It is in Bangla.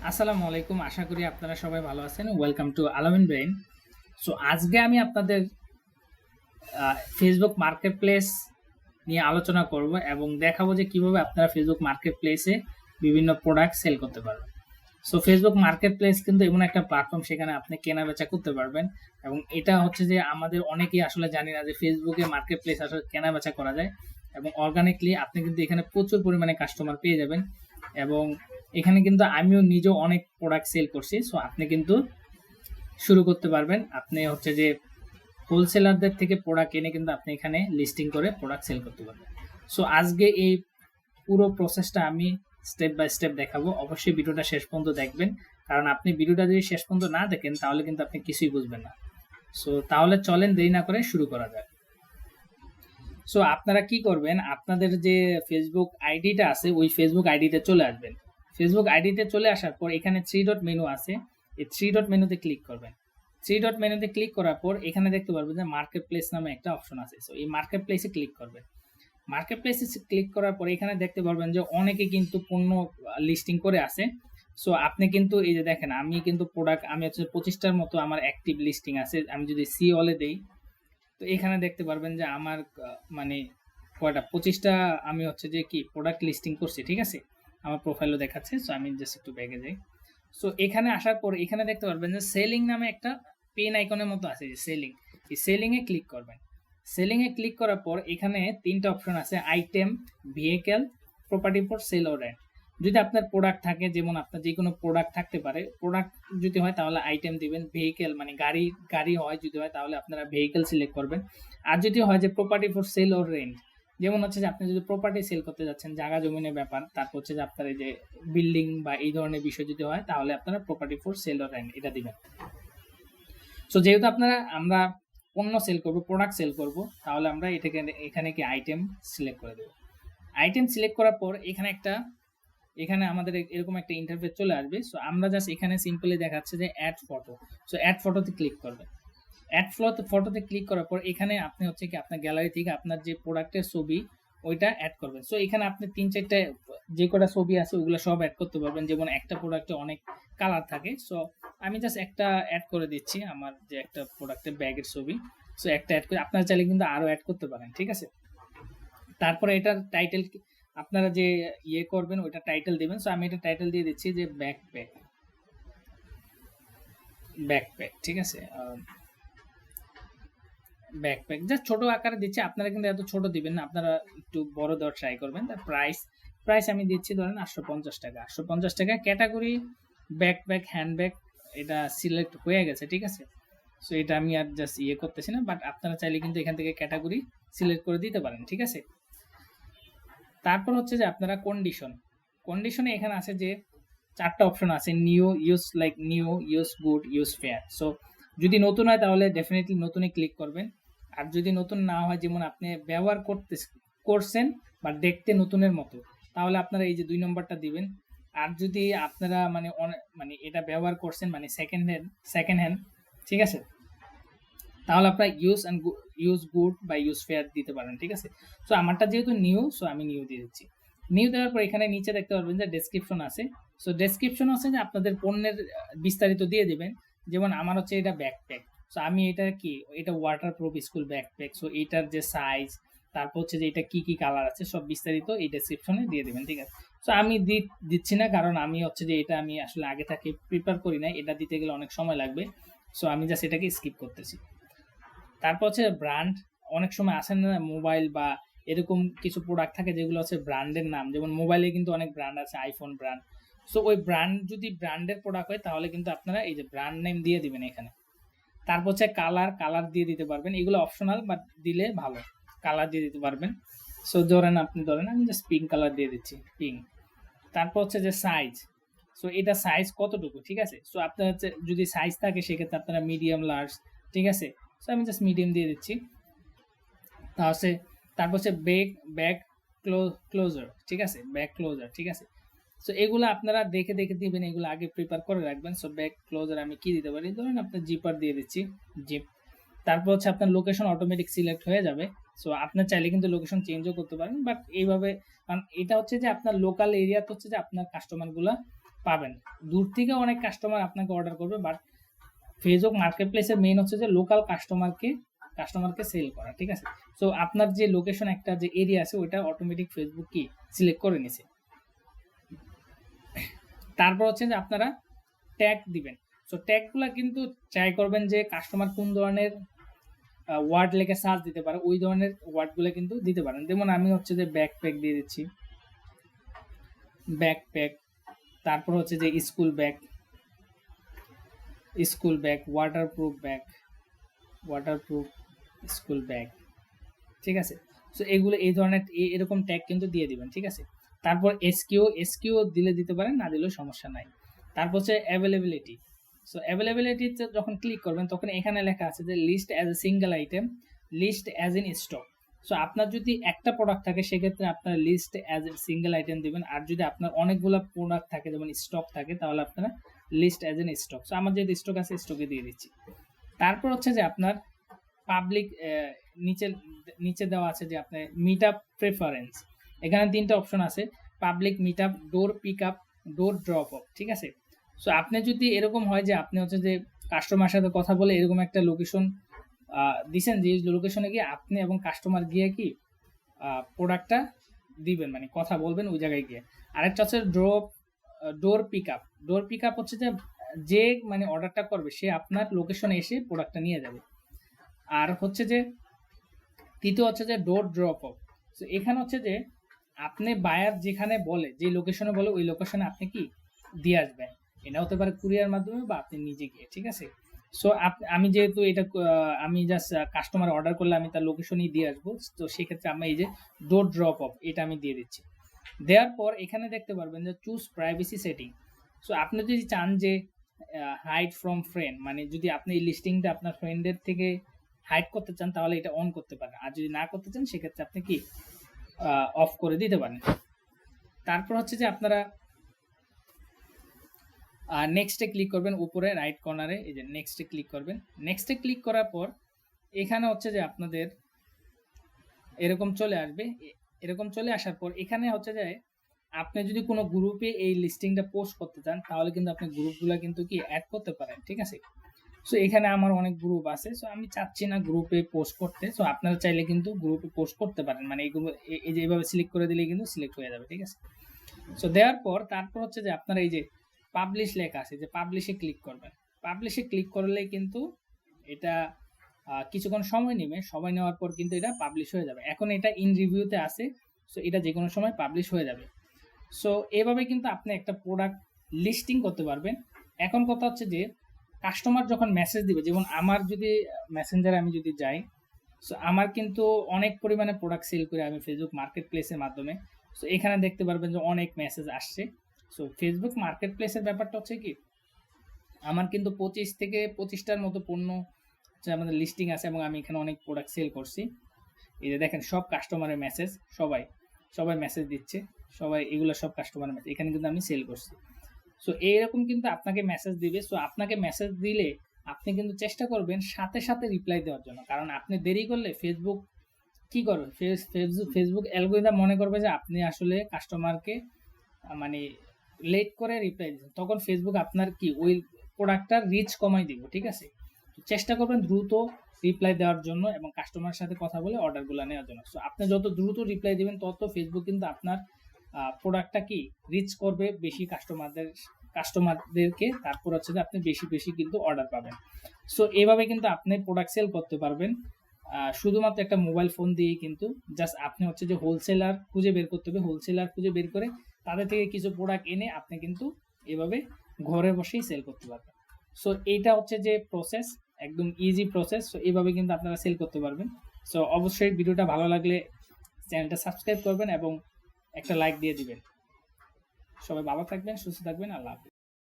আসসালামু আলাইকুম। আশা করি আপনারা সবাই ভালো আছেন। ওয়েলকাম টু আলামিন ব্রেইন। সো আজকে আমি আপনাদের ফেসবুক মার্কেট প্লেস নিয়ে আলোচনা করব এবং দেখাবো যে কিভাবে আপনারা ফেসবুক মার্কেট প্লেসে বিভিন্ন প্রোডাক্ট সেল করতে পারবেন। সো ফেসবুক মার্কেট প্লেস কিন্তু এমন একটা প্ল্যাটফর্ম, সেখানে আপনি কেনা বেচা করতে পারবেন। এবং এটা হচ্ছে যে আমাদের অনেকেই আসলে জানি না যে ফেসবুকে মার্কেট প্লেস আসলে কেনা বেচা করা যায়। এবং অর্গানিকলি আপনি কিন্তু এখানে প্রচুর পরিমাণে কাস্টমার পেয়ে যাবেন। এবং এখানে কিন্তু আমিও নিজেও অনেক প্রোডাক্ট সেল করছি। সো আপনি কিন্তু শুরু করতে পারবেন। আপনি হচ্ছে যে হোলসেলারদের থেকে প্রোডাক্ট এনে কিন্তু আপনি এখানে লিস্টিং করে প্রোডাক্ট সেল করতে পারবেন। সো আজকে এই পুরো প্রসেসটা আমি স্টেপ বাই স্টেপ দেখাবো। অবশ্যই ভিডিওটা শেষ পর্যন্ত দেখবেন, কারণ আপনি ভিডিওটা যদি শেষ পর্যন্ত না দেখেন তাহলে কিন্তু আপনি কিছুই বুঝবেন না। সো তাহলে চলেন দেরি না করে শুরু করা যাক। সো আপনারা কি করবেন, আপনাদের যে ফেসবুক আইডিটা আছে ওই ফেসবুক আইডিতে চলে আসবেন। ফেসবুক আইডিতে চলে আসার পর এখানে থ্রি ডট মেনু আছে, এই থ্রি ডট মেনুতে ক্লিক করবেন। থ্রি ডট মেনুতে ক্লিক করার পর এখানে দেখতে পারবেন যে মার্কেট প্লেস নামে একটা অপশন আছে। সো এই মার্কেট প্লেসে ক্লিক করবেন। মার্কেট প্লেসে ক্লিক করার পর এখানে দেখতে পারবেন যে অনেকে কিন্তু পণ্য লিস্টিং করে আছে। সো আপনি কিন্তু এই যে দেখেন, আমি কিন্তু প্রোডাক্ট আমি হচ্ছে 25টার মতো আমার অ্যাক্টিভ লিস্টিং আছে। আমি যদি সি অলে দেই তো এখানে দেখতে পারবেন যে আমার মানে কয়টা 25টা আমি হচ্ছে যে কি প্রোডাক্ট লিস্টিং করছি। ঠিক আছে, আমার প্রোফাইলও দেখাচ্ছে। সো আমি জাস্ট একটু ব্যাগে যাই। সো এখানে আসার পর এখানে দেখতে পারবেন যে সেলিং নামে একটা পেন আইকনের মতো আছে, যে সেলিং। এই সেলিং এ ক্লিক করবেন। সেলিং এ ক্লিক করার পর এখানে তিনটা অপশন আছে: item, vehicle, property for sale or rent. যদি আপনার প্রোডাক্ট থাকে, যেমন আপনার যে কোনো প্রোডাক্ট থাকতে পারে, প্রোডাক্ট যদি হয় তাহলে আইটেম দিবেন। ভেহিকেল মানে গাড়ি গাড়ি হয় যদি হয় তাহলে আপনারা ভেহিকেল সিলেক্ট করবেন। আর যদি হয় যে property for sale or rent, যেমন হচ্ছে যে আপনি যদি প্রপার্টি সেল করতে যাচ্ছেন, জায়গা জমিনের ব্যাপার, তারপর হচ্ছে যে আপনার এই যে বিল্ডিং বা এই ধরনের বিষয় যদি হয় তাহলে আপনারা property for sale or rent এটা দিবেন। সো যেহেতু আমরা পণ্য সেল করব, প্রোডাক্ট সেল করব, তাহলে আমরা এটাকে এখানে কি আইটেম সিলেক্ট করে দেবো। আইটেম সিলেক্ট করার পর এখানে আমাদের এরকম একটা ইন্টারফেস চলে আসবে। সো আমরা জাস্ট এখানে সিম্পলি দেখাচ্ছে যে অ্যাড ফটো। সো অ্যাড ফটোতে ক্লিক করবেন। অ্যাড ফটোতে ক্লিক করার পর এখানে আপনি হচ্ছে কি আপনার গ্যালারি থেকে আপনার যে প্রোডাক্টের ছবি ওইটা অ্যাড করবেন। সো এখানে আপনি 3-4টা যে কটা ছবি আছে ওগুলো সব অ্যাড করতে পারবেন। যেমন একটা প্রোডাক্টে অনেক কালার থাকে। সো আমি জাস্ট একটা অ্যাড করে দিচ্ছি, আমার যে একটা প্রোডাক্টের ব্যাগের ছবি। সো একটা অ্যাড করে আপনারা চাইলে কিন্তু আরও অ্যাড করতে পারেন। ঠিক আছে, তারপরে এটার টাইটেল আপনারা যে করবেন ওইটা টাইটেল দিবেন। সো আমি এটা টাইটেল দিয়ে দিচ্ছি যে ব্যাকপ্যাক। ব্যাকপ্যাক ঠিক আছে, ব্যাকপ্যাক যা ছোট আকারে দিচ্ছি। আপনারা কিন্তু এত ছোট দিবেন না, আপনারা একটু বড় দেওয়ার ট্রাই করবেন। তার প্রাইস আমি দিচ্ছি ধরেন 850 টাকা। 850 টাকা। ক্যাটাগরি ব্যাকপ্যাক, হ্যান্ডব্যাগ, এটা সিলেক্ট হয়ে গেছে। ঠিক আছে, সো এটা আমি আর জাস্ট করতেছি না, বাট আপনারা চাইলে কিন্তু এখান থেকে ক্যাটাগরি সিলেক্ট করে দিতে পারেন। ঠিক আছে, তারপর হচ্ছে যে আপনারা কন্ডিশনে এখানে আছে যে 4টা অপশন আছে: new, use like new, use good, use fair. So যদি নতুন হয় তাহলে ডেফিনেটলি নতুনে ক্লিক করবেন। আর যদি নতুন না হয়, যেমন আপনি ব্যবহার করছেন বা দেখতে নতুনের মতো, তাহলে আপনারা এই যে 2 নম্বরটা দিবেন। আর যদি আপনারা মানে এটা ব্যবহার করছেন মানে সেকেন্ড হ্যান্ড, ঠিক আছে, তাহলে আপনারা ইউজ গুড বা ইউজ ফেয়ার দিতে পারেন। ঠিক আছে, সো আমারটা যেহেতু নিউ, সো আমি নিউ দিয়ে দিচ্ছি। নিউ দেওয়ার পর এখানে নিচে দেখতে পারবেন যে ডেসক্রিপশন আছে। সো ডেসক্রিপশন আছে যে আপনাদের পণ্যের বিস্তারিত দিয়ে দিবেন। যেমন আমার হচ্ছে এটা ব্যাকপ্যাক। সো আমি এটা কি, এটা water proof school backpack. So এটার যে সাইজ, তারপর হচ্ছে যে এটা কি কি কালার আছে সব বিস্তারিত এই ডেসক্রিপশনে দিয়ে দিবেন। ঠিক আছে, সো আমি দিচ্ছি না, কারণ আমি হচ্ছে যে এটা আমি আসলে আগে থেকে প্রিপেয়ার করি না, এটা দিতে গেলে অনেক সময় লাগবে। সো আমি জাস্ট এটাকে স্কিপ করতেছি। তারপর হচ্ছে ব্র্যান্ড। অনেক সময় আসেন না মোবাইল বা এরকম কিছু প্রোডাক্ট থাকে যেগুলো হচ্ছে ব্র্যান্ডের নাম, যেমন মোবাইলে কিন্তু অনেক ব্র্যান্ড আছে, আইফোন ব্র্যান্ড। সো ওই ব্র্যান্ড যদি ব্র্যান্ডের প্রোডাক্ট হয় তাহলে কিন্তু আপনারা এই যে ব্র্যান্ড নেম দিয়ে দিবেন এখানে। তারপর হচ্ছে কালার দিয়ে দিতে পারবেন, এগুলো অপশনাল বাট দিলে ভালো, কালার দিয়ে দিতে পারবেন। সো ধরেন আমি জাস্ট পিঙ্ক কালার দিয়ে দিচ্ছি, পিঙ্ক। তারপর হচ্ছে যে সাইজ। সো এটা সাইজ কতটুকু, ঠিক আছে। সো আপনার হচ্ছে যদি সাইজ থাকে সেক্ষেত্রে আপনারা মিডিয়াম, লার্জ, ঠিক আছে। সো আমি জাস্ট মিডিয়াম দিয়ে দিচ্ছি। তারপর হচ্ছে ব্যাক ক্লোজার, ঠিক আছে, ব্যাক ক্লোজার, ঠিক আছে। সো এগুলো আপনারা দেখে দেখে দিবেন, এগুলো আগে প্রিপেয়ার করে রাখবেন। সো ব্যাক ক্লোজার আমি কি দিতে পারি, ধরেন আপনার জিপার দিয়ে দিচ্ছি, জিপ। তারপর হচ্ছে আপনার লোকেশন অটোমেটিক সিলেক্ট হয়ে যাবে। সো আপনার চাইলে কিন্তু লোকেশন চেঞ্জও করতে পারেন, বাট এইভাবে, কারণ এটা হচ্ছে যে আপনার লোকাল এরিয়াতে হচ্ছে যে আপনার কাস্টমারগুলো পাবেন। দূর থেকে অনেক কাস্টমার আপনাকে অর্ডার করবে, বাট ফেসবুক মার্কেট প্লেসের মেইন হচ্ছে যে লোকাল কাস্টমারকে সেল করা, ঠিক আছে। সো আপনার যে লোকেশন একটা যে এরিয়া আছে ওইটা অটোমেটিক ফেসবুক কি সিলেক্ট করে নিছে। তারপর হচ্ছে যে আপনারা ট্যাগ দিবেন। সো ট্যাগগুলো কিন্তু ট্রাই করবেন যে কাস্টমার কোন ধরনের ওয়ার্ড লেখে সার্চ দিতে পারে ওই ধরনের ওয়ার্ডগুলো কিন্তু দিতে পারেন। যেমন আমি হচ্ছে যে ব্যাকপ্যাক দিয়ে দিচ্ছি, ব্যাকপ্যাক। তারপর হচ্ছে যে school bag, waterproof school bag, ঠিক আছে। সো এগুলো এই ধরনের এরকম ট্যাগ কিন্তু দিয়ে দিবেন, ঠিক আছে। তারপর এসকিউ দিলে দিতে পারেন, না দিলেও সমস্যা নাই। তারপর হচ্ছে অ্যাভেলেবিলিটি। সো অ্যাভেলেবিলিটিতে যখন ক্লিক করবেন তখন এখানে লেখা আছে যে list as a single item, list as in stock. So আপনার যদি একটা প্রোডাক্ট থাকে সেক্ষেত্রে আপনার list as a single item দিবেন, আর যদি আপনার অনেকগুলো প্রোডাক্ট থাকে যেমন স্টক থাকে তাহলে আপনারা list as an stock. So আমার যেহেতু স্টক আছে স্টকে দিয়ে দিচ্ছি। তারপর হচ্ছে যে আপনার পাবলিক নিচে দেওয়া আছে যে আপনার মিট আপ প্রেফারেন্স। এখানে 3টা অপশন আছে, পাবলিক মিট আপ, ডোর পিক আপ, ডোর ড্রপ আপ, ঠিক আছে। সো আপনি যদি এরকম হয় যে আপনি হচ্ছে যে কাস্টমার সাথে কথা বলে এরকম একটা লোকেশন দিছেন, যে লোকেশনে গিয়ে আপনি এবং কাস্টমার গিয়ে কি প্রোডাক্টটা দিবেন, মানে কথা বলবেন ওই জায়গায় গিয়ে। আরেকটা হচ্ছে ডোর পিক আপ। ডোর পিক আপ হচ্ছে যে মানে অর্ডারটা করবে সে আপনার লোকেশনে এসে প্রোডাক্টটা নিয়ে যাবে। আর হচ্ছে যে তৃতীয় হচ্ছে যে ডোর ড্রপ আপ। তো এখানে হচ্ছে যে আপনি বায়ার যেখানে বলে, যে লোকেশনে বলে ওই লোকেশনে আপনি কি দিয়ে আসবেন। এটা হতে পারে কুরিয়ার মাধ্যমে বা আপনি নিজে গিয়ে, ঠিক আছে। সো আমি যেহেতু এটা আমি জাস্ট কাস্টমার অর্ডার করলে আমি তার লোকেশনেই দিয়ে আসবো, তো সেক্ষেত্রে আমি এই যে ডোর ড্রপ আপ এটা আমি দিয়ে দিচ্ছি। দেওয়ার পর এখানে দেখতে পারবেন যে চুজ প্রাইভেসি সেটিং। সো আপনি যদি চান যে হাইড ফ্রম ফ্রেন্ড, মানে যদি আপনি এই লিস্টিংটা আপনার ফ্রেন্ডের থেকে হাইড করতে চান তাহলে এটা অন করতে পারেন, আর যদি না করতে চান সেক্ষেত্রে আপনি কি অফ করে দিতে পারেন। তারপর হচ্ছে যে আপনারা নেক্সটে ক্লিক করবেন, উপরে রাইট কর্নারে এই যে নেক্সটে ক্লিক করবেন। নেক্সটে ক্লিক করার পর এখানে হচ্ছে যে আপনাদের এরকম চলে আসবে। এরকম চলে আসার পর এখানে হচ্ছে যে আপনি যদি কোনো গ্রুপে এই লিস্টিংটা পোস্ট করতে চান তাহলে কিন্তু আপনি গ্রুপগুলো কিন্তু কি অ্যাড করতে পারেন, ঠিক আছে। সো এখানে আমার অনেক গ্রুপ আছে, সো আমি চাচ্ছি না গ্রুপে পোস্ট করতে। সো আপনারা চাইলে কিন্তু গ্রুপে পোস্ট করতে পারেন, মানে এইগুলো এই যে এইভাবে সিলেক্ট করে দিলে কিন্তু সিলেক্ট হয়ে যাবে, ঠিক আছে। সো দেওয়ার পর তারপর হচ্ছে যে আপনারা এই যে পাবলিশ লেখা আছে, যে পাবলিশে ক্লিক করবেন। পাবলিশে ক্লিক করলে কিন্তু এটা কিছুক্ষণ সময় নেবে, সময় নেওয়ার পর কিন্তু এটা পাবলিশ হয়ে যাবে। এখন এটা ইন রিভিউতে আছে, সো এটা যে কোনো সময় পাবলিশ হয়ে যাবে। সো এভাবে কিন্তু আপনি একটা প্রোডাক্ট লিস্টিং করতে পারবেন। এখন কথা হচ্ছে যে কাস্টমার যখন মেসেজ দিবে, যেমন আমার যদি মেসেঞ্জারে আমি যদি যাই, সো আমার কিন্তু অনেক পরিমাণে প্রোডাক্ট সেল করে আমি ফেসবুক মার্কেট প্লেসের মাধ্যমে। সো এখানে দেখতে পারবেন যে অনেক মেসেজ আসছে। সো ফেসবুক মার্কেট প্লেসের ব্যাপারটা হচ্ছে কি, আমার কিন্তু 25 থেকে 25টার মতো পণ্য যে আমাদের লিস্টিং আছে এবং আমি এখানে অনেক প্রোডাক্ট সেল করছি। এই যে দেখেন সব কাস্টমারের মেসেজ, সবাই মেসেজ দিচ্ছে, সবাই এগুলো সব কাস্টমারের মেসেজ, এখানে কিন্তু আমি সেল করছি। সো এইরকম কিন্তু আপনাকে মেসেজ দিবে। সো আপনাকে মেসেজ দিলে আপনি কিন্তু চেষ্টা করবেন সাথে সাথে রিপ্লাই দেওয়ার জন্য, কারণ আপনি দেরি করলে ফেসবুক কি করবে, ফেসবুক অ্যালগরিদম মনে করবে যে আপনি আসলে কাস্টমারকে মানে লেট করে রিপ্লাই দিচ্ছেন, তখন ফেসবুক আপনার কি ওই প্রোডাক্টটার রিচ কমাই দিব, ঠিক আছে। চেষ্টা করবেন দ্রুত রিপ্লাই দেওয়ার জন্য এবং কাস্টমারের সাথে কথা বলে অর্ডারগুলো নেওয়ার জন্য। সো আপনি যত দ্রুত রিপ্লাই দিবেন তত ফেসবুক কিন্তু আপনার প্রোডাক্টটা কি রিচ করবে বেশি কাস্টমারদেরকে, তারপর হচ্ছে যে আপনি বেশি কিন্তু অর্ডার পাবেন। সো এইভাবে কিন্তু আপনি প্রোডাক্ট সেল করতে পারবেন শুধুমাত্র একটা মোবাইল ফোন দিয়ে। কিন্তু জাস্ট আপনি হচ্ছে যে হোলসেলার খুঁজে বের করতে হবে, হোলসেলার খুঁজে বের করে তাদের থেকে কিছু প্রোডাক্ট এনে আপনি কিন্তু এভাবে ঘরে বসেই সেল করতে পারবেন। সো এইটা হচ্ছে যে প্রসেস, একদম ইজি প্রসেস। সো এইভাবে কিন্তু আপনারা সেল করতে পারবেন। সো অবশ্যই ভিডিওটা ভালো লাগলে চ্যানেলটা সাবস্ক্রাইব করবেন এবং একটা লাইক দিয়ে দিবেন। সবাই ভালো থাকবেন, সুস্থ থাকবেন, আল্লাহ হাফেজ।